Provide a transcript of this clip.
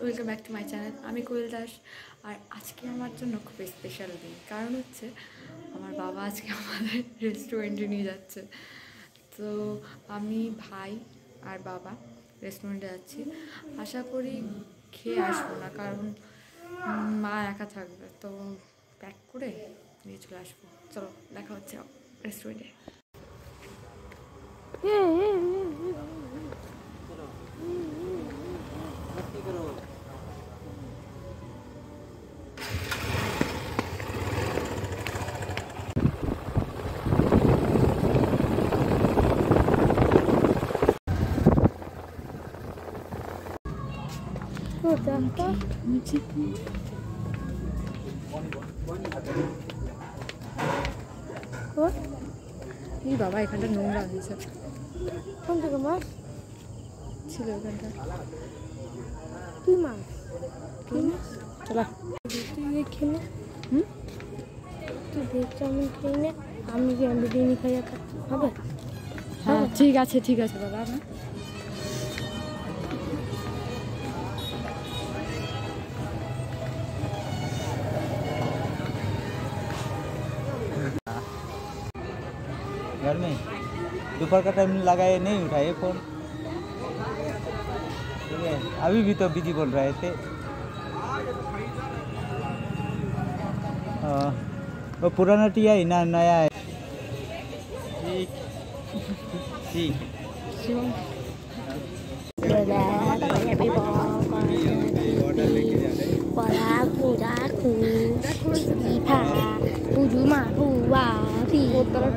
Welcome back to my channel. আমি কোয়েল দাস। আর আজকে আমার জন্য খুব স্পেশাল দিন, কারণ হচ্ছে আমার বাবা আজকে আমাদের রেস্টুরেন্টে নিয়ে যাচ্ছে। তো আমি, ভাই আর বাবা রেস্টুরেন্টে যাচ্ছি। আশা করি খেয়ে আসবো না, কারণ মা একা থাকবে, তো প্যাক করে নিয়ে চলে আসবো। চলো দেখা হচ্ছে রেস্টুরেন্টে। এই বাবা এখানটা নোংরা হয়েছে। কোন থেকে মাছ ছিল এখানটা? কি মাছ? কি মাছ? চলা তুই খেলে তুই ভেজ চাউমিন খেয়ে নে, আমি বিরিয়ানি খাই হবে। হ্যাঁ ঠিক আছে বাবা। না घर में दोपहर का टाइम लगाए नहीं उठाए फोन। ठीक है, अभी भी तो बिजी बोल रहे थे। वो पुराना टिया ही ना नया है? ठीक ठीक। Pura,